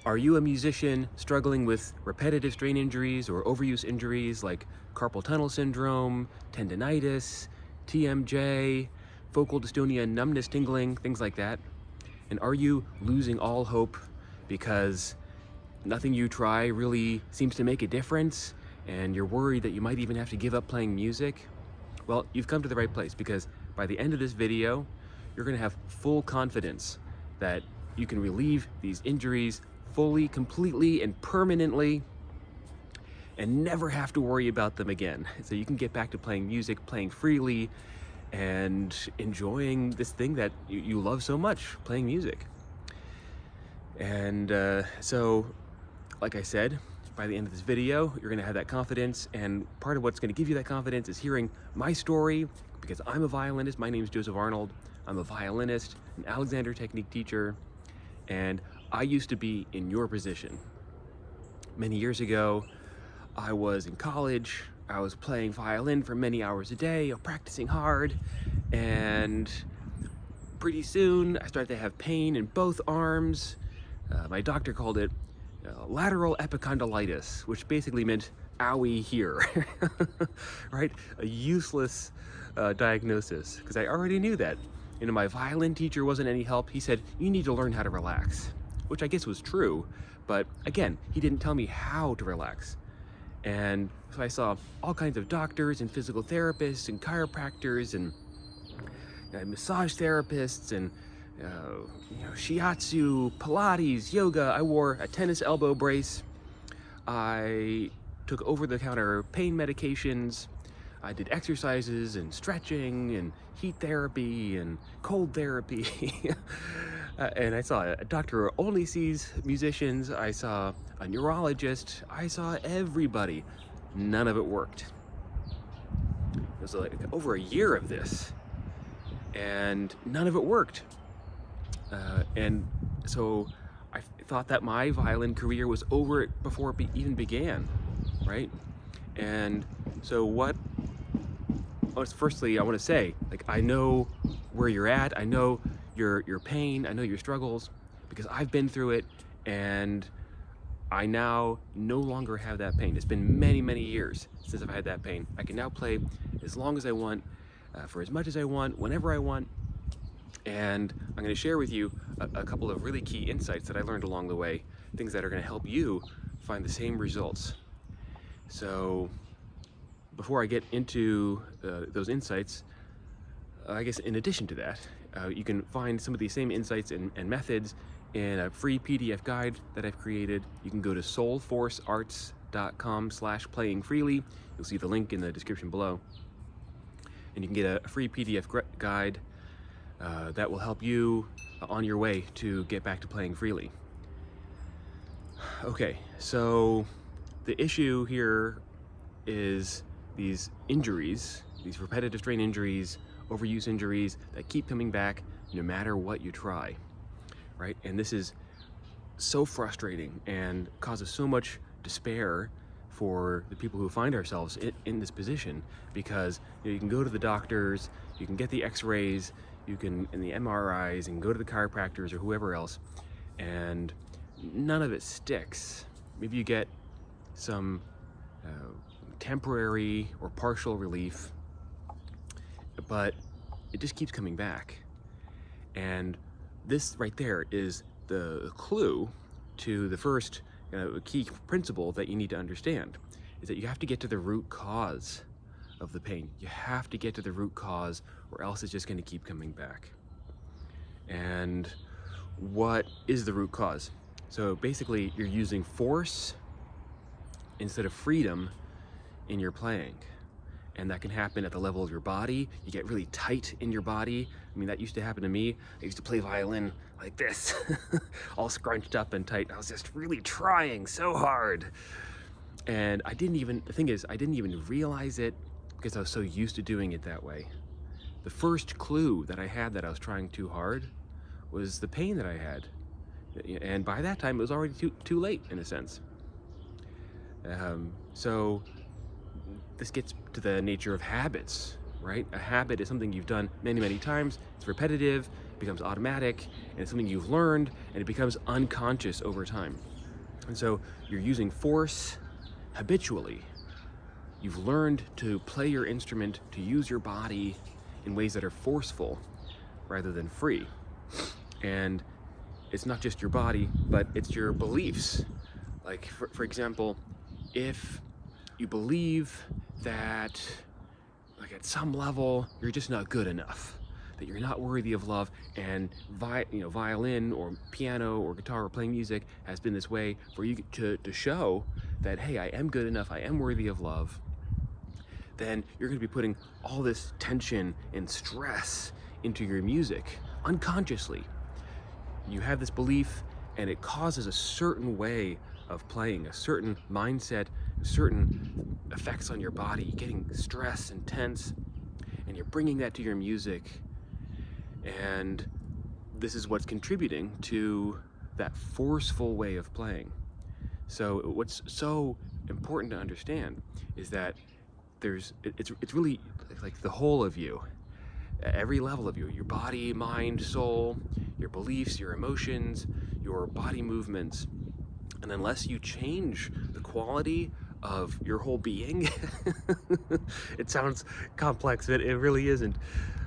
Are you a musician struggling with repetitive strain injuries or overuse injuries like carpal tunnel syndrome, tendinitis, TMJ, focal dystonia, numbness, tingling, things like that? And are you losing all hope because nothing you try really seems to make a difference and you're worried that you might even have to give up playing music? Well, you've come to the right place, because by the end of this video, you're going to have full confidence that you can relieve these injuries fully, completely, and permanently, and never have to worry about them again. So you can get back to playing music, playing freely, and enjoying this thing that you love so much, playing music. And so, like I said, by the end of this video, you're going to have that confidence, and part of what's going to give you that confidence is hearing my story, because I'm a violinist. My name is Joseph Arnold. I'm a violinist, an Alexander Technique teacher, and I used to be in your position. Many years ago, I was in college. I was playing violin for many hours a day, practicing hard, and pretty soon I started to have pain in both arms. My doctor called it lateral epicondylitis, which basically meant owie here, right? A useless diagnosis, because I already knew that. You know, my violin teacher wasn't any help. He said, you need to learn how to relax, which I guess was true. But again, he didn't tell me how to relax. And so I saw all kinds of doctors and physical therapists and chiropractors and massage therapists and shiatsu, Pilates, yoga. I wore a tennis elbow brace. I took over-the-counter pain medications. I did exercises and stretching and heat therapy and cold therapy. And I saw a doctor who only sees musicians. I saw a neurologist. I saw everybody. None of it worked. It was like over a year of this, and none of it worked. And so I thought that my violin career was over before it even began, right? And so firstly, I want to say, like, I know where you're at. I know your pain. I know your struggles, because I've been through it, and I now no longer have that pain. It's been many, many years since I've had that pain. I can now play as long as I want, for as much as I want, whenever I want. And I'm going to share with you a couple of really key insights that I learned along the way, things that are going to help you find the same results. So before I get into those insights, I guess in addition to that, you can find some of these same insights and methods in a free PDF guide that I've created. You can go to soulforcearts.com/playingfreely. You'll see the link in the description below. And you can get a free PDF guide that will help you on your way to get back to playing freely. Okay, so the issue here is these injuries, these repetitive strain injuries, overuse injuries that keep coming back no matter what you try, right? And this is so frustrating and causes so much despair for the people who find ourselves in this position, because you can go to the doctors, you can get the x-rays, you can in the MRIs, and go to the chiropractors or whoever else, and none of it sticks. Maybe you get some temporary or partial relief, but it just keeps coming back. And this right there is the clue to the first key principle that you need to understand, is that you have to get to the root cause of the pain. You have to get to the root cause, or else it's just going to keep coming back. And what is the root cause? So basically, you're using force instead of freedom in your playing. And that can happen at the level of your body. You get really tight in your body. I mean, that used to happen to me. I used to play violin like this, all scrunched up and tight. I was just really trying so hard. And the thing is, I didn't even realize it, because I was so used to doing it that way. The first clue that I had that I was trying too hard was the pain that I had. And by that time, it was already too late, in a sense. So this gets to the nature of habits, right? A habit is something you've done many, many times. It's repetitive, it becomes automatic, and it's something you've learned, and it becomes unconscious over time. And so you're using force habitually. You've learned to play your instrument, to use your body in ways that are forceful rather than free. And it's not just your body, but it's your beliefs. Like, for example, if you believe that, like, at some level, you're just not good enough, that you're not worthy of love, and violin or piano or guitar or playing music has been this way for you to show that, hey, I am good enough, I am worthy of love, then you're going to be putting all this tension and stress into your music unconsciously. You have this belief, and it causes a certain way of playing, a certain mindset, certain effects on your body, getting stressed and tense, and you're bringing that to your music. And this is what's contributing to that forceful way of playing. So what's so important to understand is that it's really like the whole of you, every level of you, your body, mind, soul, your beliefs, your emotions, your body movements. And unless you change the quality of your whole being, it sounds complex, but it really isn't.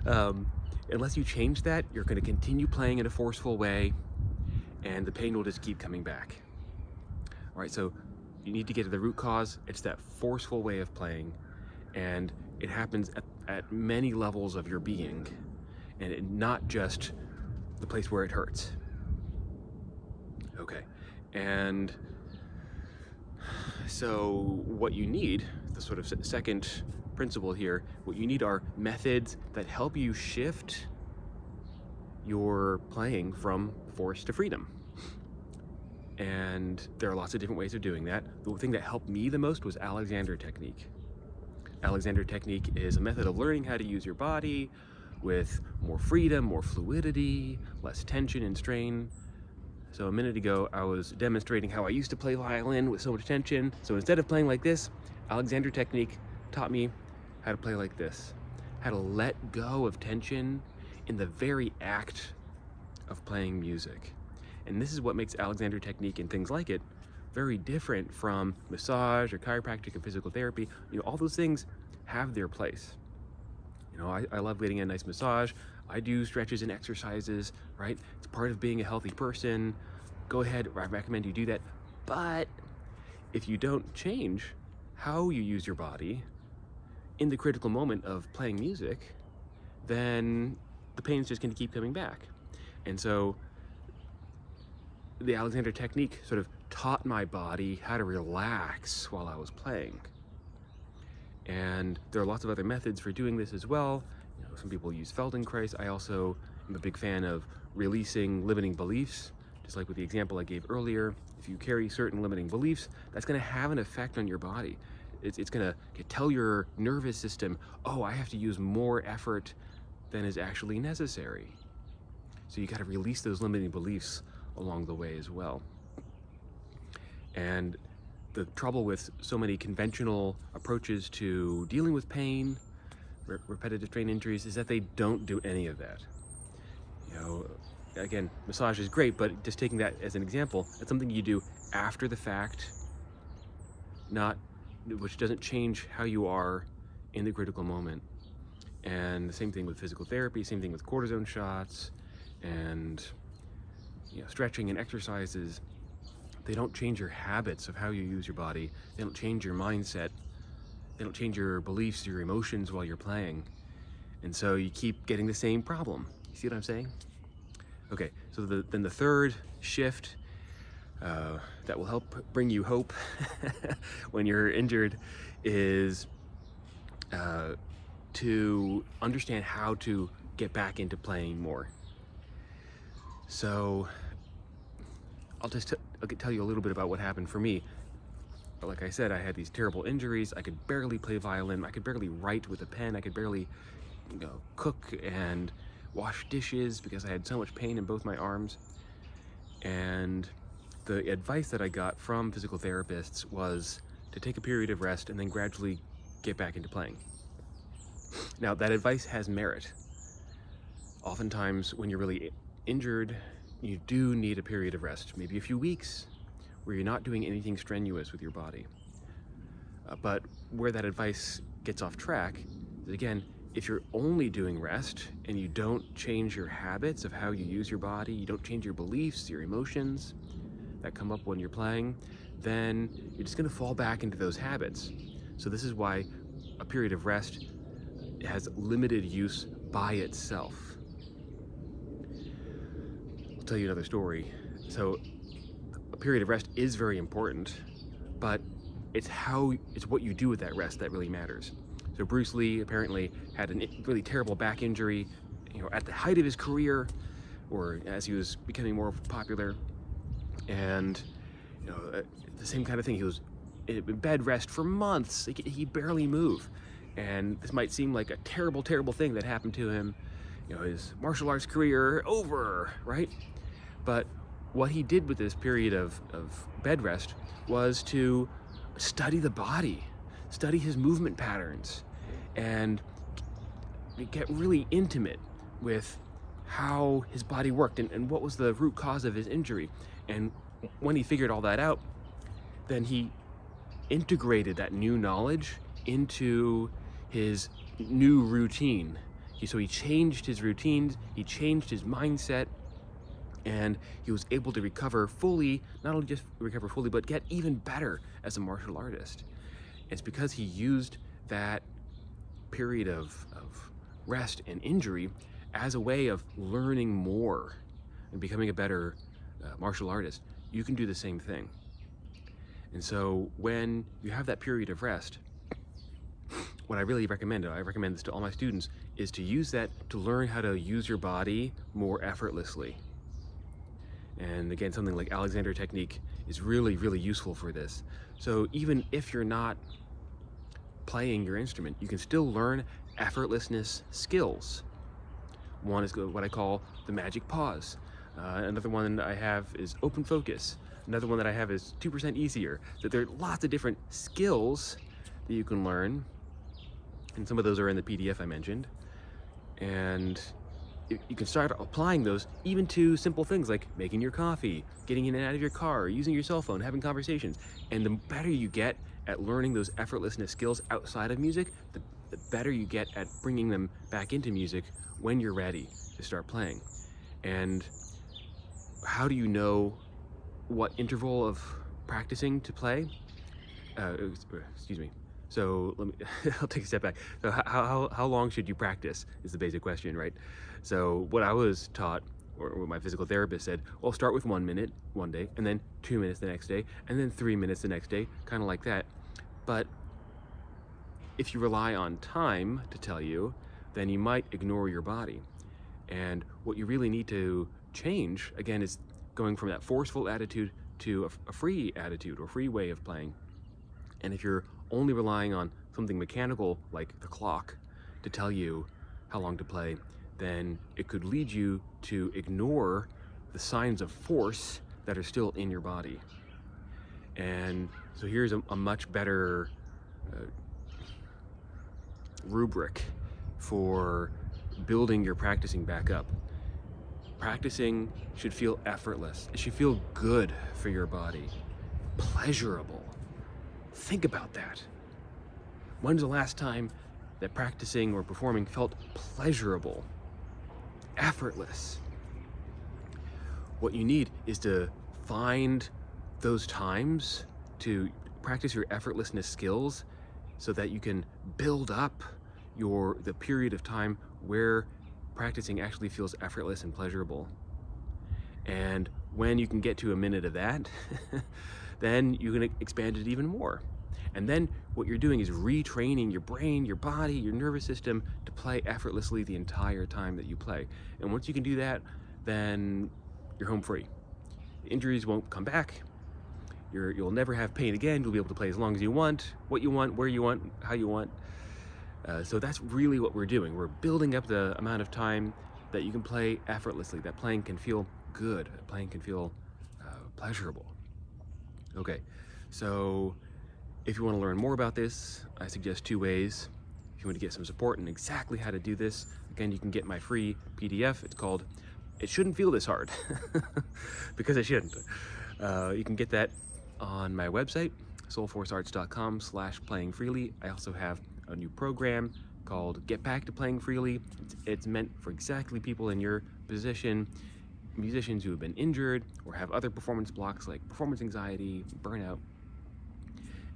Unless you change that, you're going to continue playing in a forceful way, and the pain will just keep coming back. All right, so you need to get to the root cause. It's that forceful way of playing, and it happens at many levels of your being, and not just the place where it hurts. Okay, and so what you need, the sort of second principle here, what you need are methods that help you shift your playing from force to freedom. And there are lots of different ways of doing that. The thing that helped me the most was Alexander technique. Alexander technique is a method of learning how to use your body with more freedom, more fluidity, less tension and strain. So a minute ago, I was demonstrating how I used to play violin with so much tension. So instead of playing like this, Alexander technique taught me how to play like this, how to let go of tension in the very act of playing music. And this is what makes Alexander technique and things like it very different from massage or chiropractic or physical therapy. All those things have their place. I love getting a nice massage. I do stretches and exercises, right? It's part of being a healthy person. Go ahead, I recommend you do that. But if you don't change how you use your body in the critical moment of playing music, then the pain's just going to keep coming back. And so the Alexander technique sort of taught my body how to relax while I was playing. And there are lots of other methods for doing this as well. Some people use Feldenkrais. I also am a big fan of releasing limiting beliefs, just like with the example I gave earlier. If you carry certain limiting beliefs, that's going to have an effect on your body. It's going to tell your nervous system, oh, I have to use more effort than is actually necessary. So you got to release those limiting beliefs along the way as well. And the trouble with so many conventional approaches to dealing with pain, repetitive strain injuries, is that they don't do any of that. Again, massage is great, but just taking that as an example, that's something you do after the fact, which doesn't change how you are in the critical moment. And the same thing with physical therapy, same thing with cortisone shots, and stretching and exercises. They don't change your habits of how you use your body. They don't change your mindset. They don't change your beliefs, your emotions while you're playing. And so you keep getting the same problem. You see what I'm saying? Okay, so then the third shift that will help bring you hope when you're injured is to understand how to get back into playing more. So I'll tell you a little bit about what happened for me. Like I said, I had these terrible injuries. I could barely play violin. I could barely write with a pen. I could barely cook and wash dishes because I had so much pain in both my arms. And the advice that I got from physical therapists was to take a period of rest and then gradually get back into playing. Now, that advice has merit. Oftentimes, when you're really injured, you do need a period of rest, maybe a few weeks, where you're not doing anything strenuous with your body. But where that advice gets off track is, again, if you're only doing rest and you don't change your habits of how you use your body, you don't change your beliefs, your emotions that come up when you're playing, then you're just going to fall back into those habits. So this is why a period of rest has limited use by itself. I'll tell you another story. So a period of rest is very important, but it's what you do with that rest that really matters. So Bruce Lee apparently had a really terrible back injury, at the height of his career, or as he was becoming more popular. And the same kind of thing. He was in bed rest for months. He barely moved. And this might seem like a terrible, terrible thing that happened to him. His martial arts career over, right? But what he did with this period of bed rest was to study the body, study his movement patterns, and get really intimate with how his body worked and what was the root cause of his injury. And when he figured all that out, then he integrated that new knowledge into his new routine. So he changed his routines, he changed his mindset, and he was able to recover fully, not only just recover fully, but get even better as a martial artist. It's because he used that period of rest and injury as a way of learning more and becoming a better martial artist. You can do the same thing. And so when you have that period of rest, what I really recommend, I recommend this to all my students, is to use that to learn how to use your body more effortlessly. And again, something like Alexander technique is really, really useful for this. So even if you're not playing your instrument, you can still learn effortlessness skills. One is what I call the magic pause. Another one I have is open focus. Another one that I have is 2% easier. So there are lots of different skills that you can learn. And some of those are in the PDF I mentioned. And you can start applying those even to simple things like making your coffee, getting in and out of your car, using your cell phone, having conversations. And the better you get at learning those effortlessness skills outside of music, the better you get at bringing them back into music when you're ready to start playing. And how do you know what interval of practicing to play? Excuse me. So let me, I'll take a step back. So how long should you practice is the basic question, right? So what I was taught, or what my physical therapist said, well, start with 1 minute one day, and then 2 minutes the next day, and then 3 minutes the next day, kind of like that. But if you rely on time to tell you, then you might ignore your body. And what you really need to change, again, is going from that forceful attitude to a free attitude or free way of playing. And if you're only relying on something mechanical like the clock to tell you how long to play, then it could lead you to ignore the signs of force that are still in your body. And so here's a much better rubric for building your practicing back up. Practicing should feel effortless. It should feel good for your body, pleasurable. Think about that. When's the last time that practicing or performing felt pleasurable, effortless? What you need is to find those times to practice your effortlessness skills so that you can build up the period of time where practicing actually feels effortless and pleasurable. And when you can get to a minute of that, then you can expand it even more. And then what you're doing is retraining your brain, your body, your nervous system to play effortlessly the entire time that you play. And once you can do that, then you're home free. Injuries won't come back. You'll never have pain again. You'll be able to play as long as you want, what you want, where you want, how you want. So that's really what we're doing. We're building up the amount of time that you can play effortlessly, that playing can feel good, that playing can feel pleasurable. Okay, so if you want to learn more about this, I suggest 2 ways. If you want to get some support on exactly how to do this, again, you can get my free PDF. It's called It Shouldn't Feel This Hard, because it shouldn't. You can get that on my website, soulforcearts.com/playingfreely. I also have a new program called Get Back to Playing Freely. It's meant for exactly people in your position, musicians who have been injured or have other performance blocks like performance anxiety, burnout.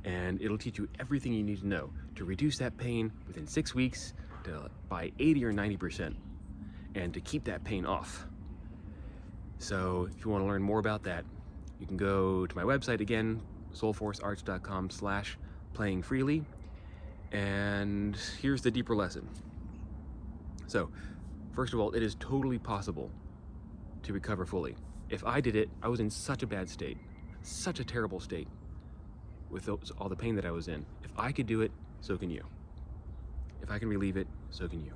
And it'll teach you everything you need to know to reduce that pain within 6 weeks by 80 or 90%, and to keep that pain off. So if you want to learn more about that, you can go to my website again, soulforcearts.com/playingfreely. And here's the deeper lesson. So, first of all, it is totally possible to recover fully. If I did it, I was in such a bad state, such a terrible state with all the pain that I was in. If I could do it, so can you. If I can relieve it, so can you.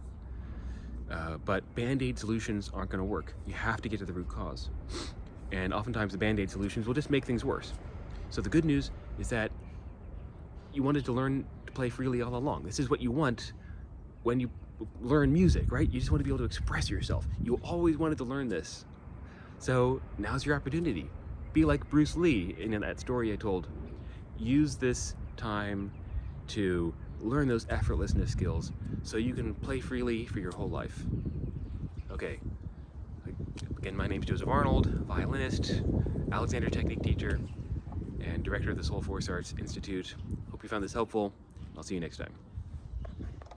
But Band-Aid solutions aren't going to work. You have to get to the root cause. And oftentimes the Band-Aid solutions will just make things worse. So the good news is that you wanted to learn to play freely all along. This is what you want when you learn music, right? You just want to be able to express yourself. You always wanted to learn this. So now's your opportunity. Be like Bruce Lee in that story I told. Use this time to learn those effortlessness skills so you can play freely for your whole life. Okay. Again, my name's Joseph Arnold, violinist, Alexander technique teacher, and director of the Soul Force Arts Institute. Hope you found this helpful. I'll see you next time.